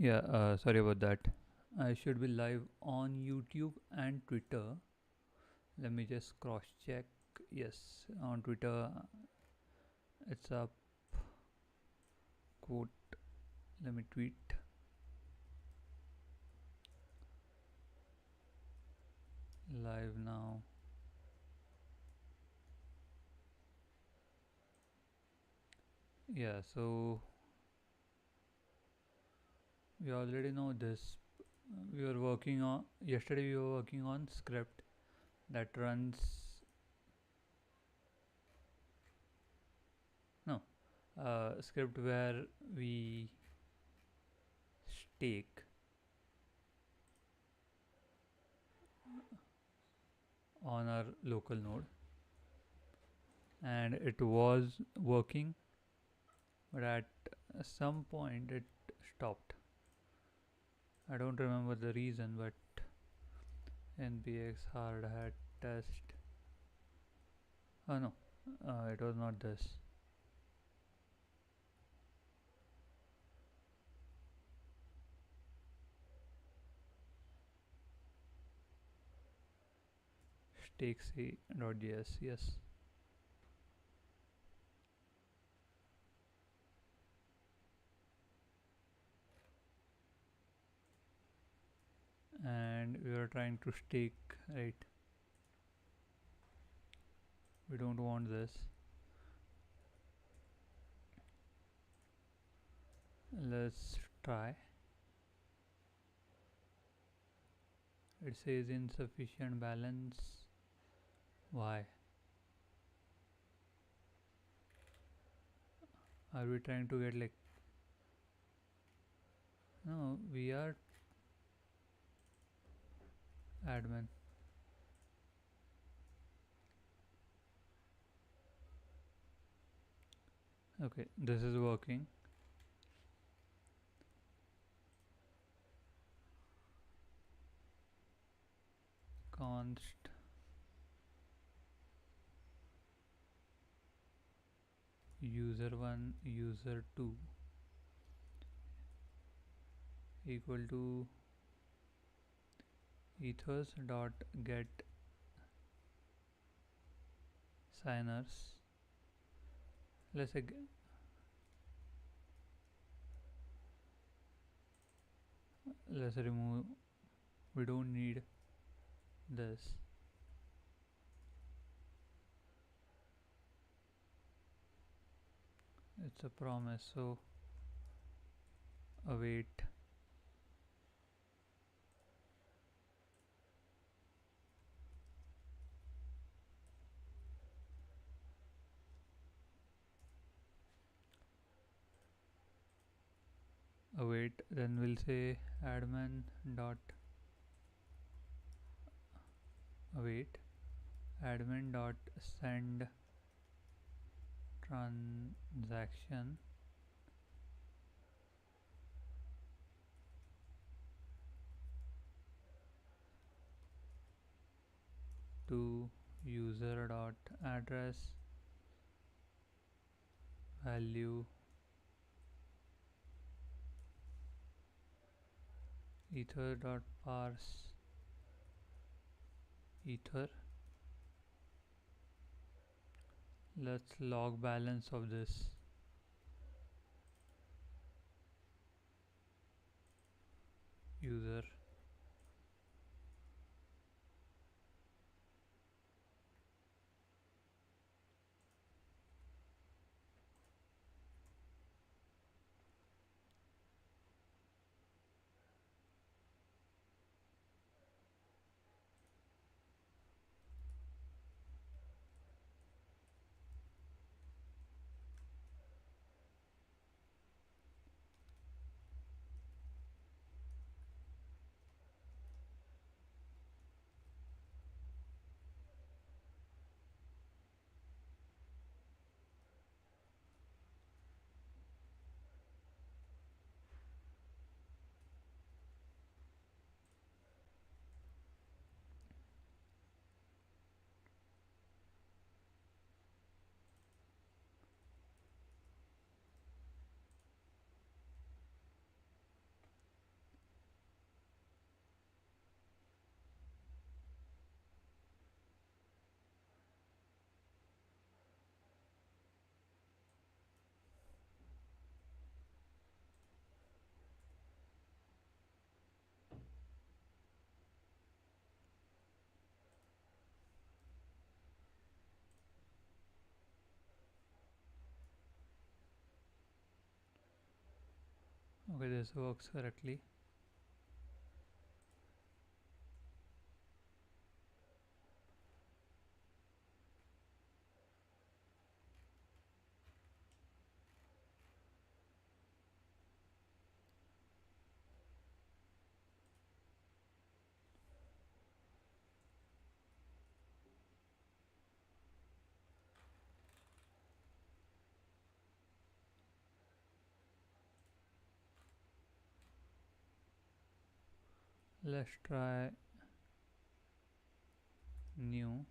Yeah, sorry about that. I should be live on YouTube and Twitter. Let me just cross check. Yes, on Twitter it's up. Quote. Let me tweet live now. Yeah, so we already know this. We were working on yesterday. We were working on script that runs. No, script where we stake on our local node, and it was working, but at some point it stopped. I don't remember the reason, but npx hard hat test. Oh no, it was not this. Stakesy.js, yes. And we are trying to stake, right? We don't want this. Let's try. It says insufficient balance. Why? Are we trying to get like. No, we are admin. Okay, this is working. Const user1 user2 equal to ethers dot get signers. Let's say let's remove. We don't need this. It's a promise, so await. Await. Then we'll say admin dot await admin dot send transaction to user dot address value ether dot parse ether. Let's log balance of this user. Okay, this works correctly. Let's try new.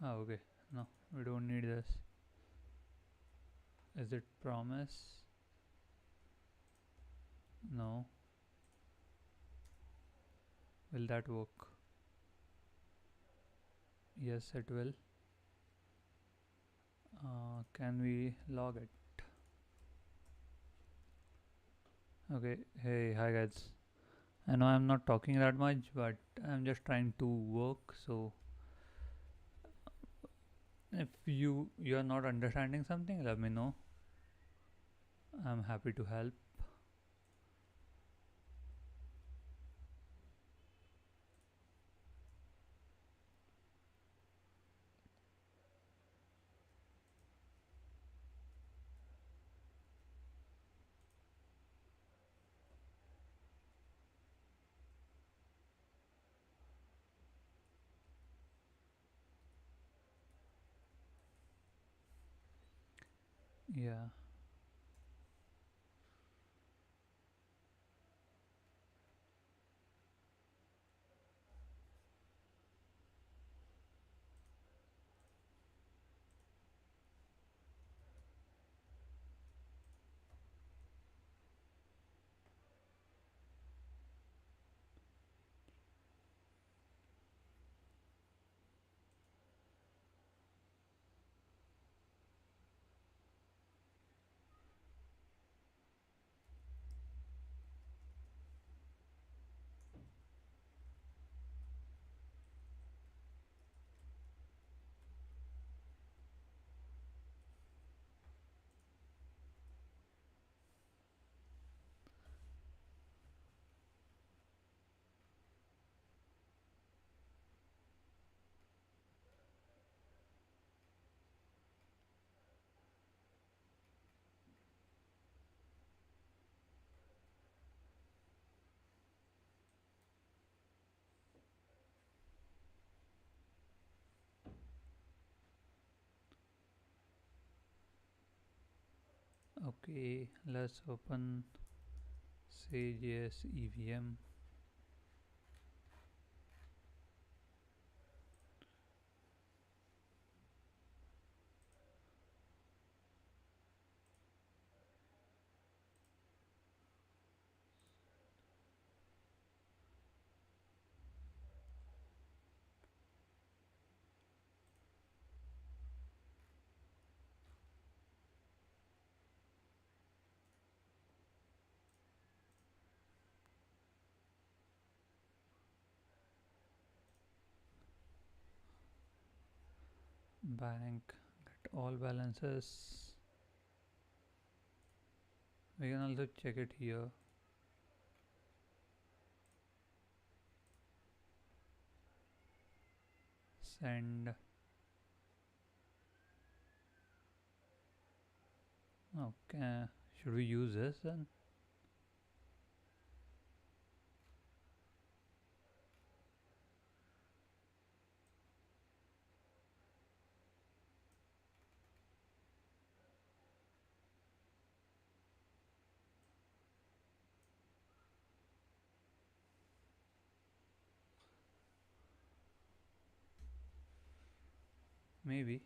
Okay, no, we don't need this. Is it promise? No. Will that work? Yes, it will. Can we log it? Okay, hey, hi guys. I know I'm not talking that much, but I'm just trying to work. So if you're not understanding something, let me know. I'm happy to help. Yeah. Okay, let's open Sage.js EVM. Bank, get all balances. We can also check it here. Send. Okay, should we use this then? Maybe.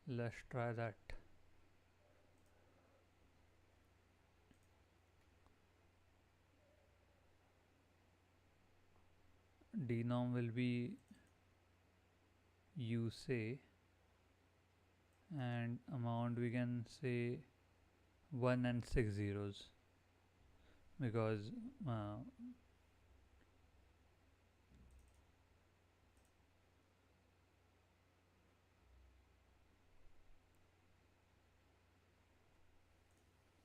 Let's try that. Denom will be you say and amount we can say 1 and 6 zeros, because uh,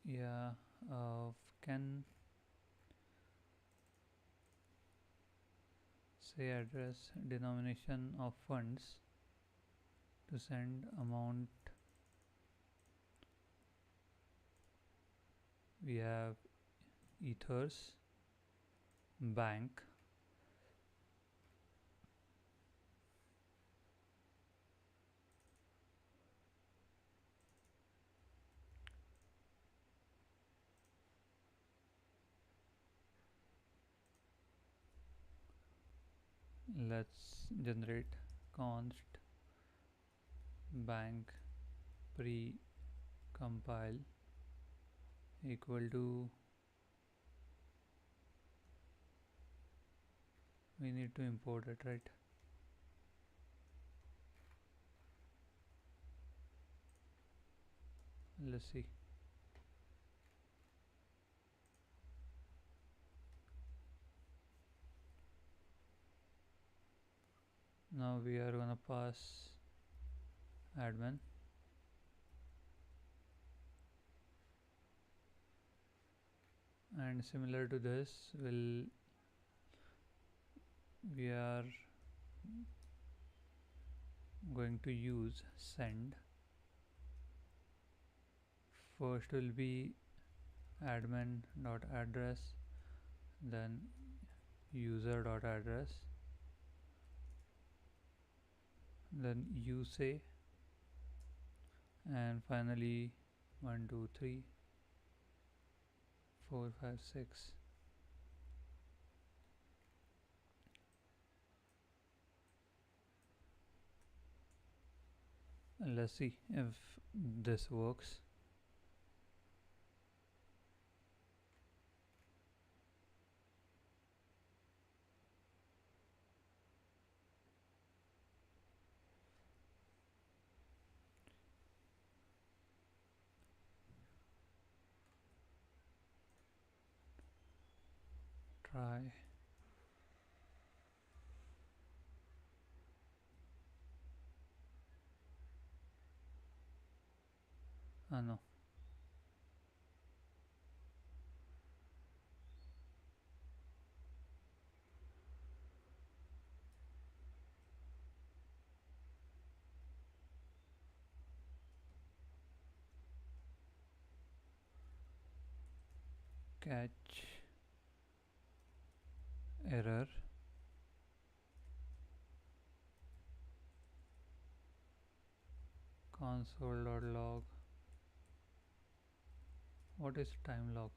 yeah, can say address denomination of funds to send amount. We have ethers, bank, let's generate const bank pre compile equal to, we need to import it, right? Let's see. Now we are gonna pass admin, and similar to this we are going to use send. First will be admin dot address, then user dot address, then you say, and finally 1 2 3 4 5 6. Let's see if this works. Try. No. Catch error, console.log. What is time log?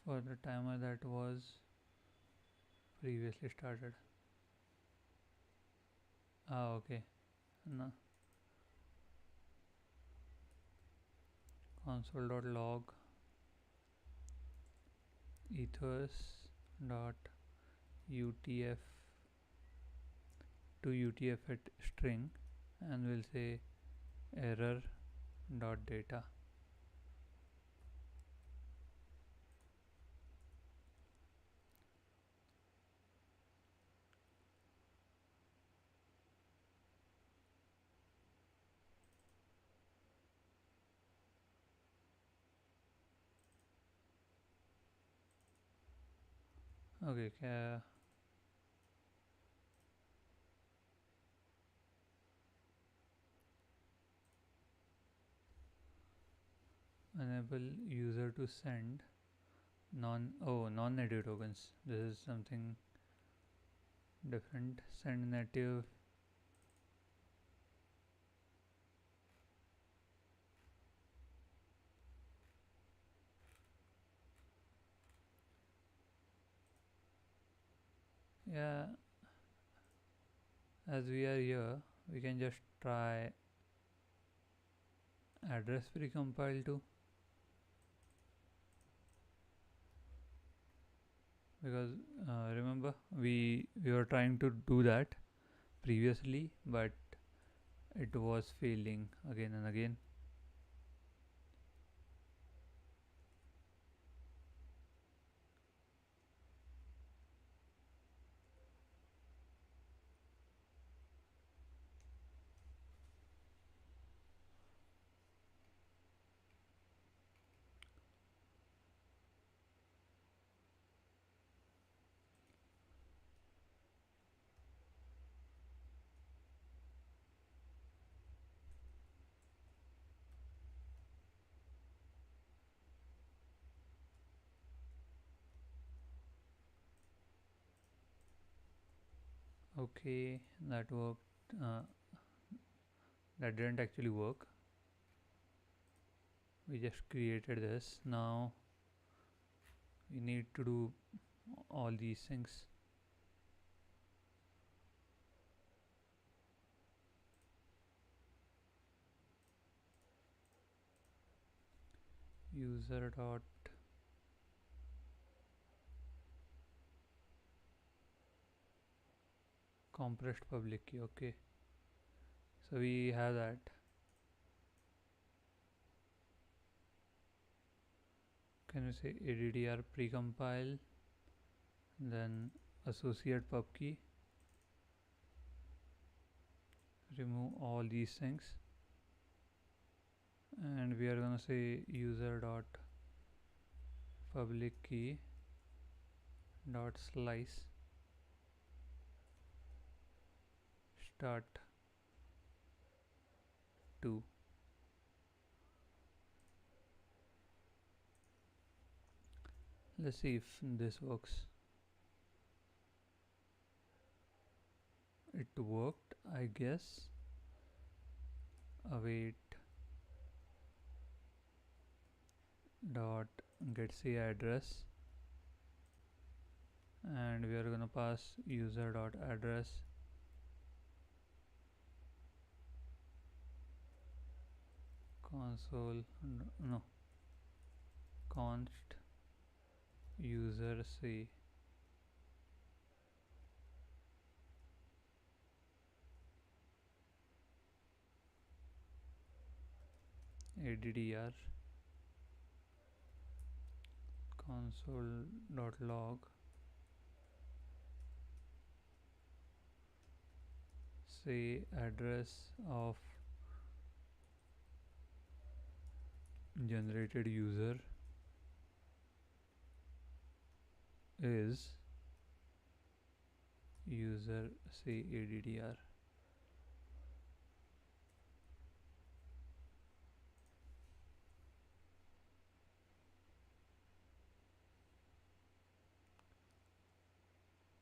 For the timer that was previously started. Okay. No. Console.log ethers dot utf to utf at string, and we'll say error dot data. Okay. Enable user to send non-native tokens. This is something different. Send native Yeah, as we are here, we can just try address precompile too, because remember we were trying to do that previously, but it was failing again and again. Okay, that worked. That didn't actually work. We just created this. Now we need to do all these things. User dot compressed public key. Okay, so we have that. Can we say addr precompile, then associate pub key, remove all these things, and we are gonna say user dot public key dot slice start to. Let's see if this works. It worked, I guess. Await dot get say address, and we are gonna pass user dot address console no const user say addr console dot log say address of generated user is user say addr.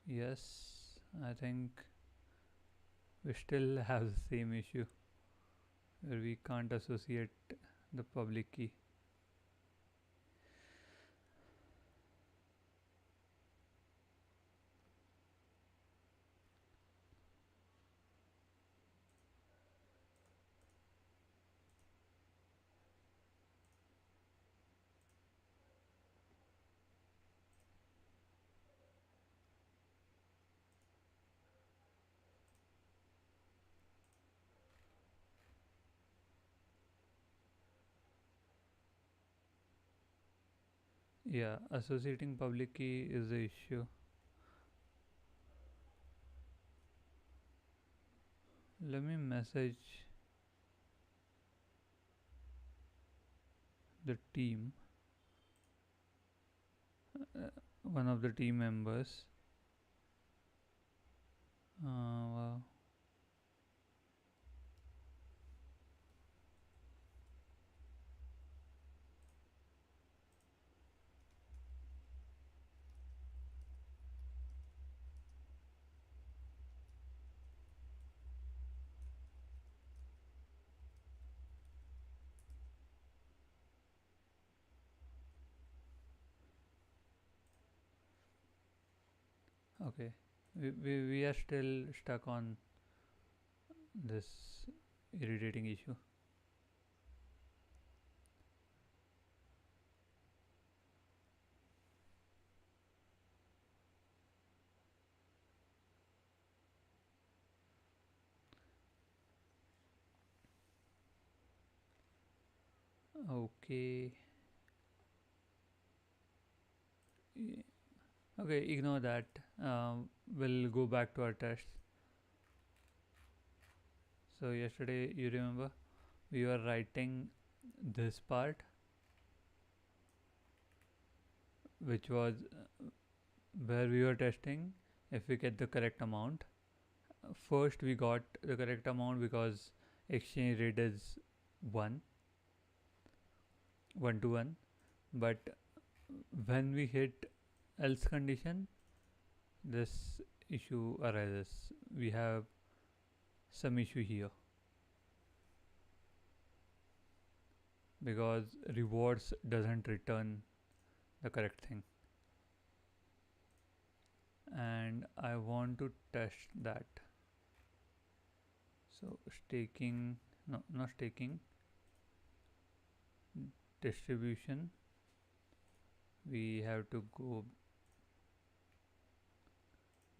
Yes, I think we still have the same issue where we can't associate the public key. Yeah, associating public key is the issue. Let me message the team, one of the team members. Wow. Okay, We are still stuck on this irritating issue. Okay. Y- Okay, ignore that. We'll go back to our test. So yesterday, you remember, we were writing this part, which was where we were testing if we get the correct amount. First, we got the correct amount because exchange rate is 1, 1 to 1. But when we hit else condition, this issue arises. We have some issue here because rewards doesn't return the correct thing, and I want to test that. So staking, no, not staking, distribution. We have to go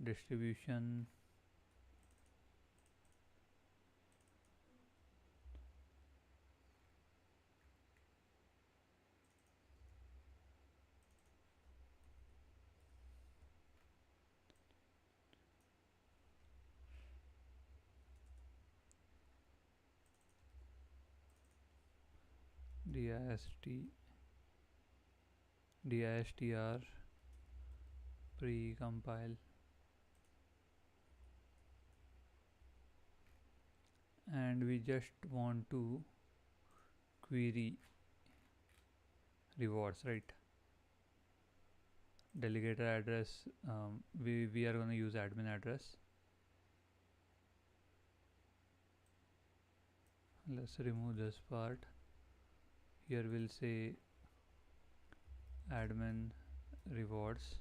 distribution, distr pre-compile, and we just want to query rewards, right? Delegator address, we are going to use admin address. Let's remove this part. Here we'll say admin rewards,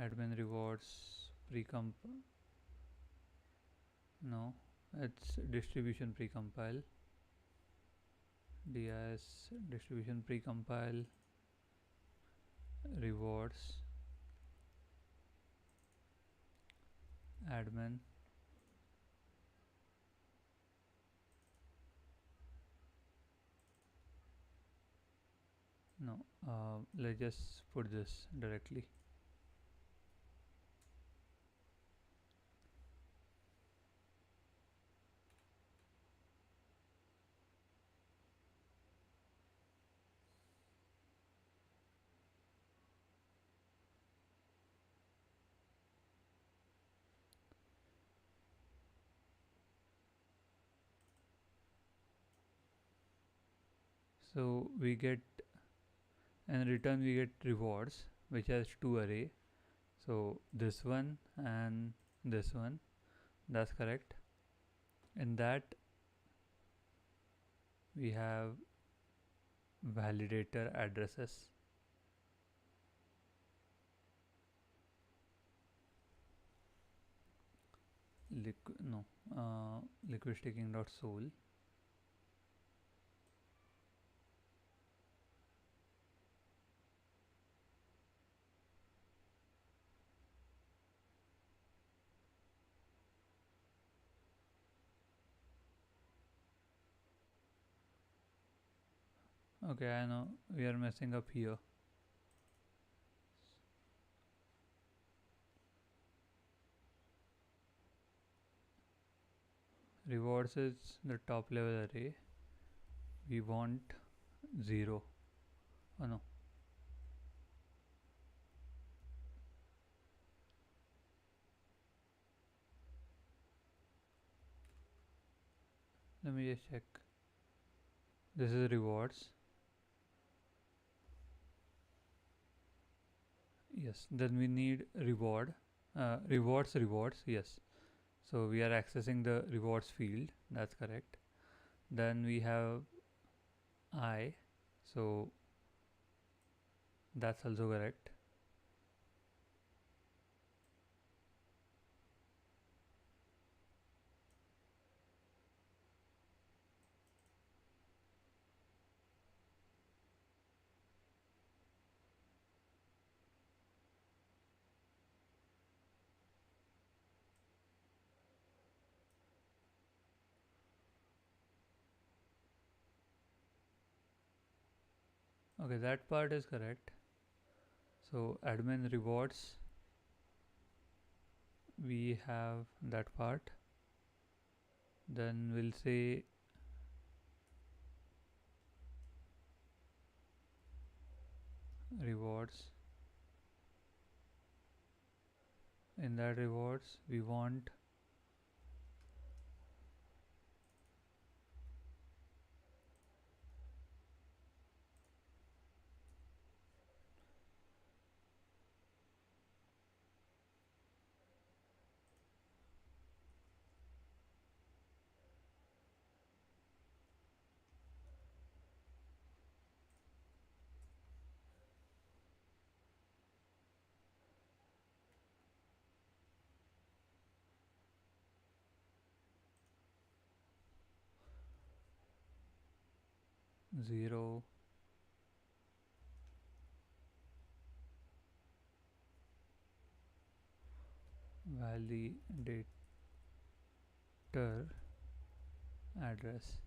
admin rewards precomp, no, it's distribution precompile, dis distribution precompile rewards admin. No, let's just put this directly. So we get, in return we get rewards which has two array. So this one and this one, that's correct. In that we have validator addresses. No, liquid staking dot soul. Okay, I know we are messing up here. Rewards is the top level array. We want 0. Oh no. Let me just check. This is rewards. Yes, then we need reward. Rewards, yes. So we are accessing the rewards field. That's correct. Then we have I. So that's also correct. Okay, that part is correct. So admin rewards, we have that part. Then we'll say rewards. In that rewards, we want zero validator address.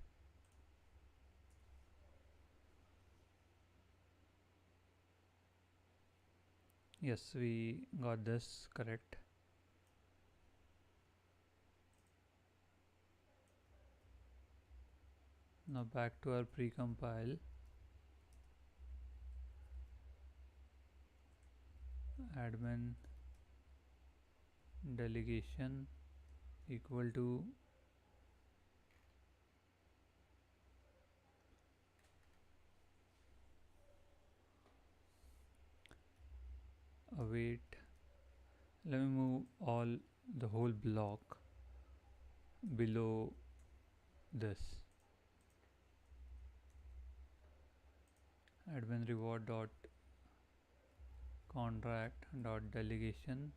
Yes, we got this correct. Now back to our precompile. Admin delegation equal to await. Let me move all the whole block below this. Admin reward dot contract dot delegation.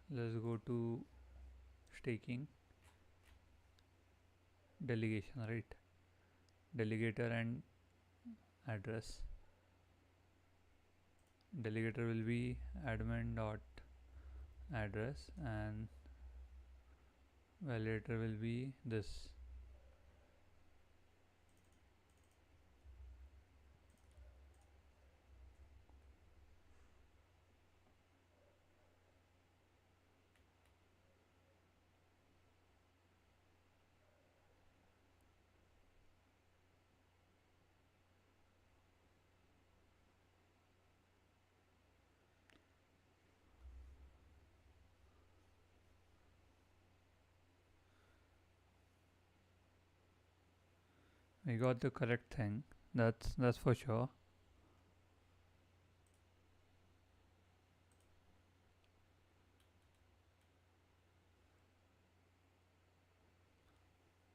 Let's go to staking delegation, right? Delegator and address. Delegator will be admin dot address and validator will be this. We got the correct thing. That's for sure.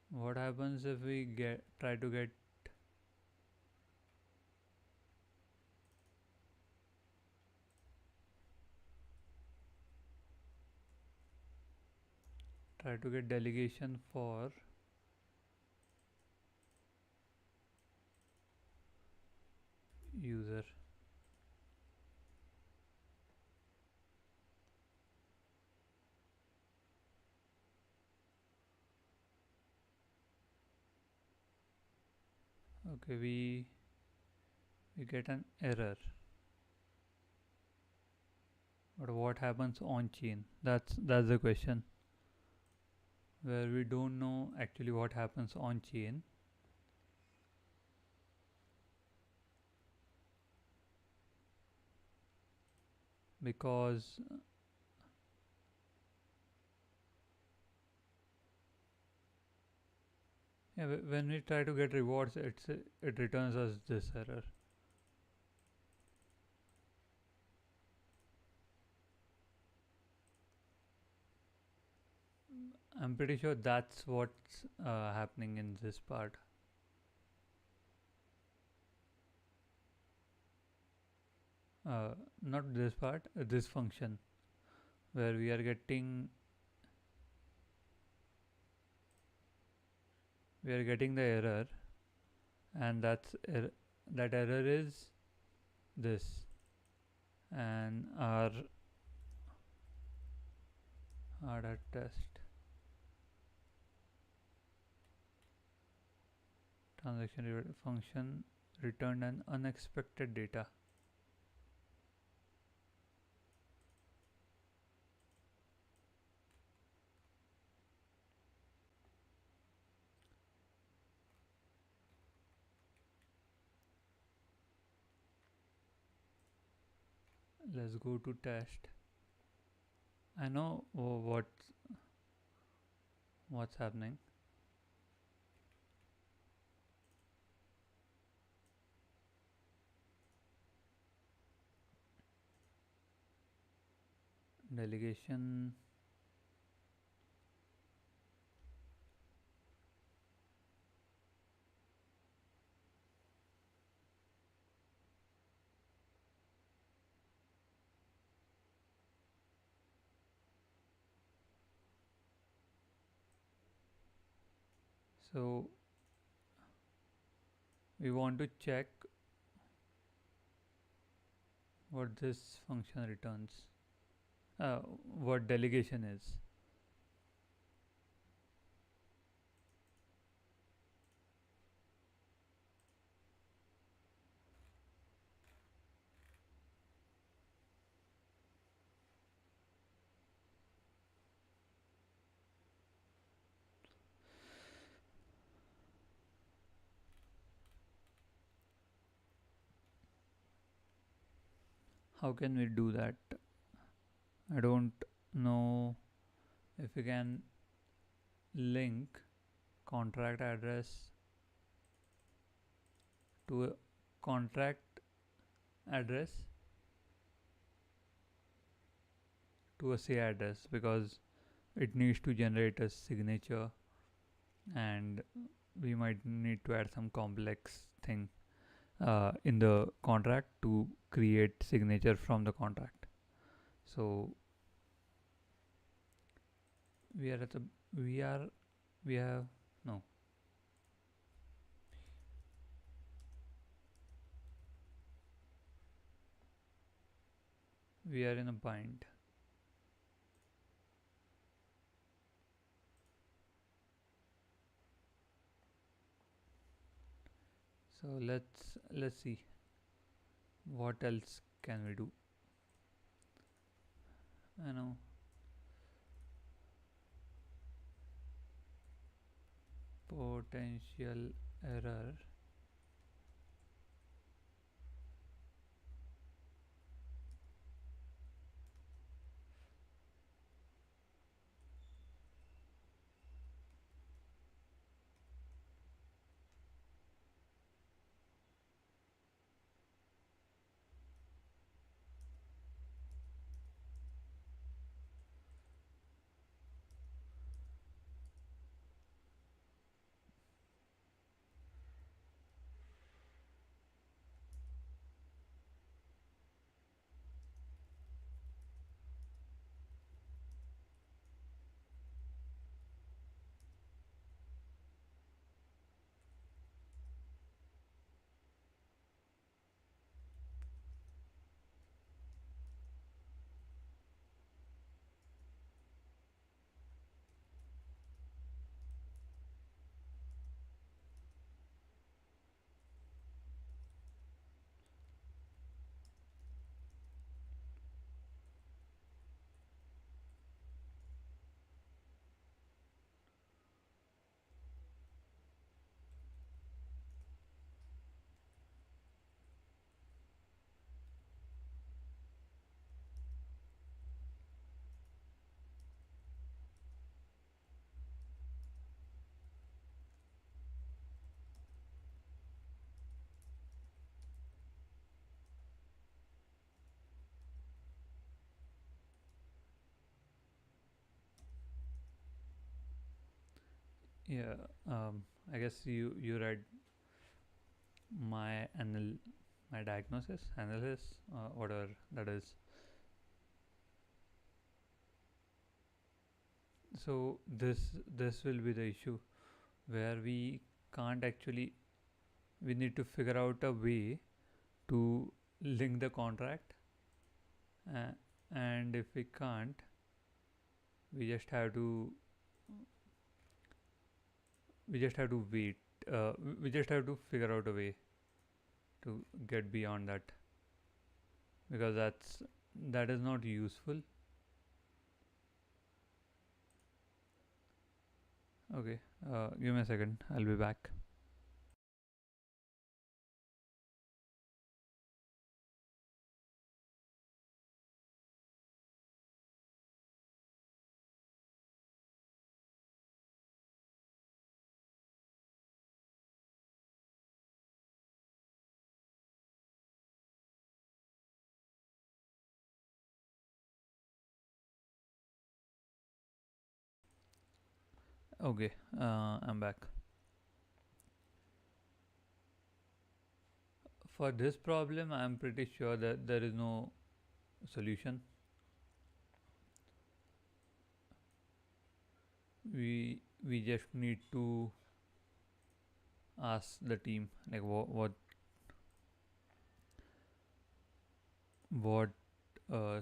What happens if we try to get delegation for user? Okay, we get an error. But what happens on chain? That's the question. Where we don't know actually what happens on chain. Because yeah, when we try to get rewards, it returns us this error. I'm pretty sure that's what's happening in this part. Not this part, this function where we are getting the error, and that error is this, and our that test transaction function returned an unexpected data. Let's go to test. I know what's happening. Delegation. So we want to check what this function returns, what delegation is. How can we do that? I don't know if we can link contract address to a contract address to a say address, because it needs to generate a signature, and we might need to add some complex thing in the contract to create signature from the contract. So we are at the we are we have no we are in a bind. So let's see what else can we do. I know potential error. Yeah, I guess you read my my diagnosis analysis, whatever that is. So this will be the issue where we can't actually, we need to figure out a way to link the contract, uh, and if we can't, we just have to wait. We just have to figure out a way to get beyond that, because that is not useful. Okay, give me a second, I'll be back. Okay, I'm back. For this problem, I'm pretty sure that there is no solution. We just need to ask the team like what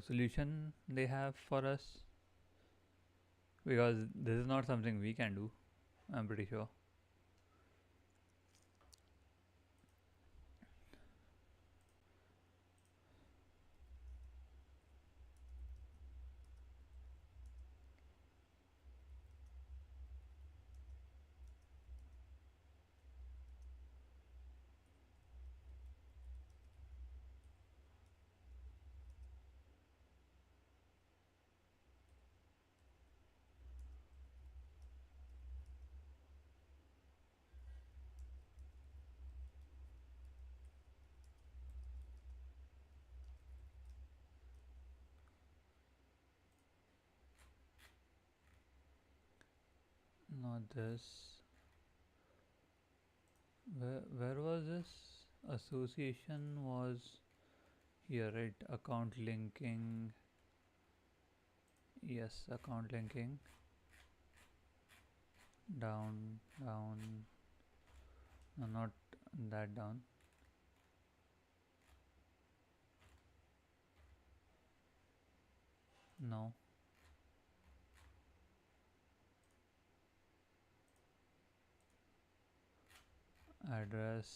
solution they have for us, because this is not something we can do. I'm pretty sure. Not this. Where was this? Association was here, right? Account linking. Yes, account linking. Down, down. No, not that down. No. Address.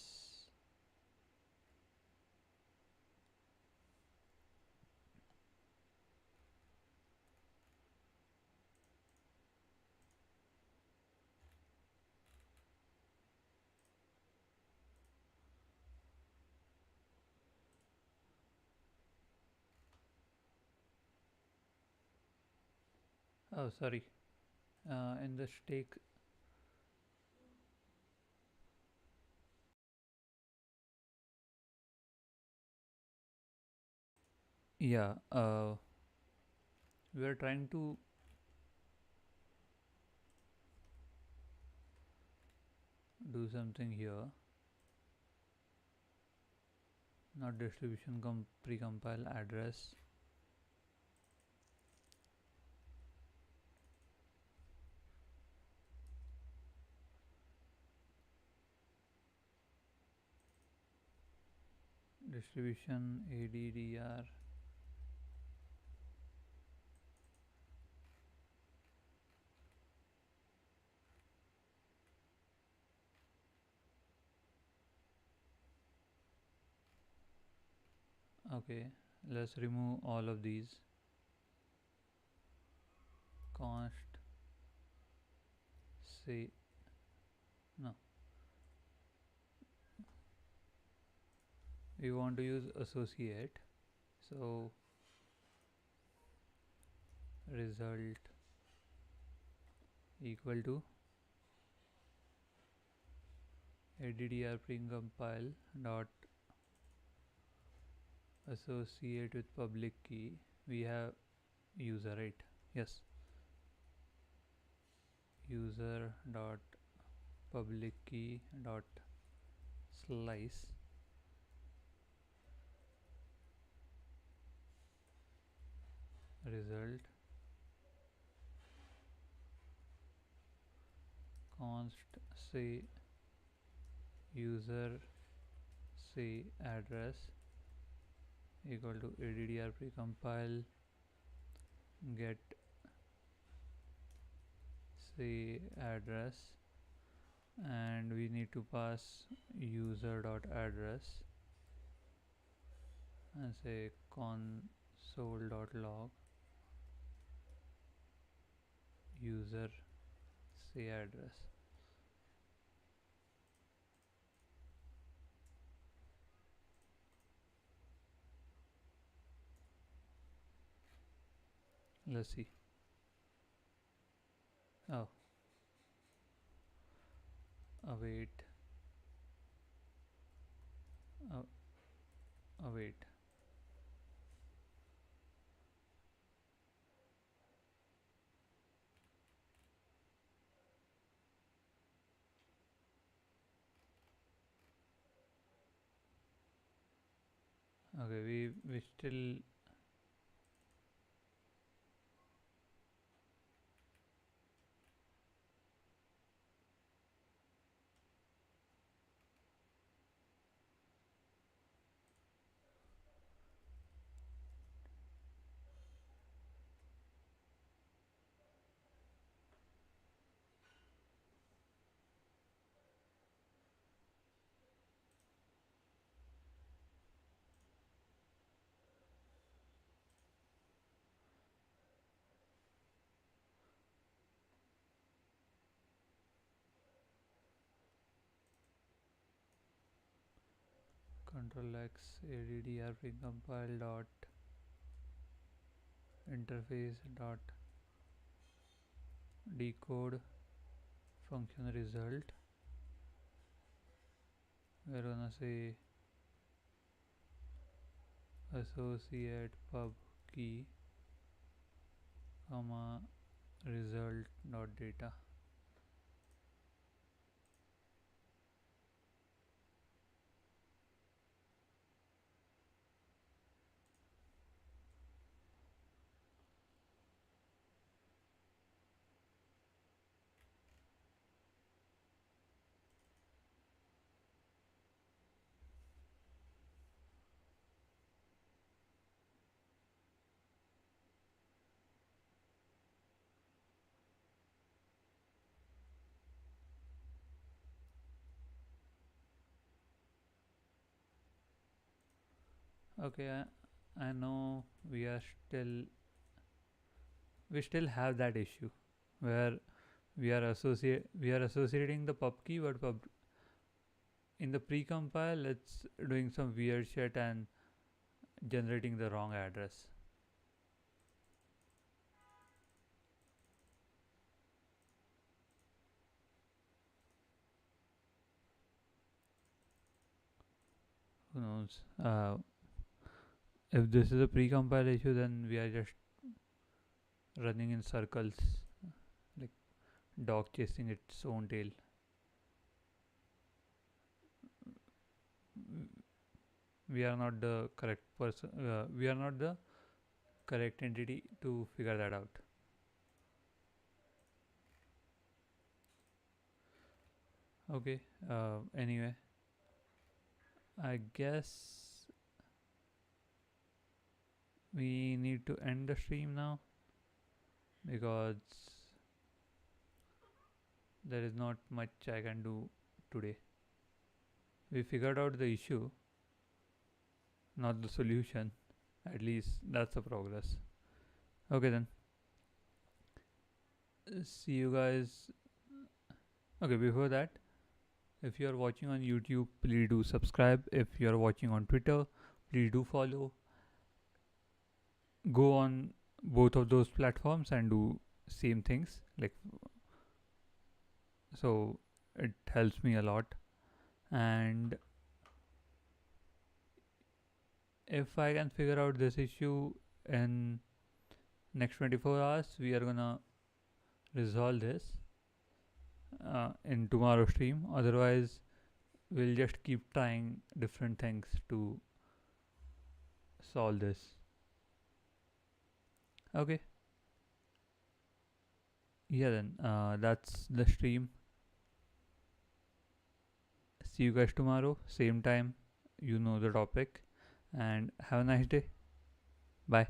Oh, sorry. In the stake. Yeah. We are trying to do something here. Not distribution precompile address. Distribution addr. Okay, let's remove all of these. Const say no. We want to use associate. So result equal to addr precompile dot associate with public key. We have user, right? Yes. User dot public key dot slice result const say user say address equal to addr precompile get say address, and we need to pass user dot address and say console dot log user say address. Let's see. Oh, await. Await. Okay, we still. Control X addr precompile dot interface dot decode function result. We're gonna say associate pub key comma result dot data. Okay, I know we still have that issue where we are associating the pub key, but in the precompile it's doing some weird shit and generating the wrong address. Who knows? If this is a precompile issue, then we are just running in circles, like dog chasing its own tail. We are not the correct person. We are not the correct entity to figure that out. Okay. Anyway, I guess we need to end the stream now because there is not much I can do today. We figured out the issue, not the solution. At least that's a progress. Okay then. See you guys. Okay, before that, if you are watching on YouTube, please do subscribe. If you are watching on Twitter, please do follow. Go on both of those platforms and do same things. So it helps me a lot. And if I can figure out this issue in next 24 hours, we are gonna resolve this, in tomorrow's stream. Otherwise, we'll just keep trying different things to solve this. Okay. Yeah, then that's the stream. See you guys tomorrow, same time. You know the topic. And have a nice day. Bye.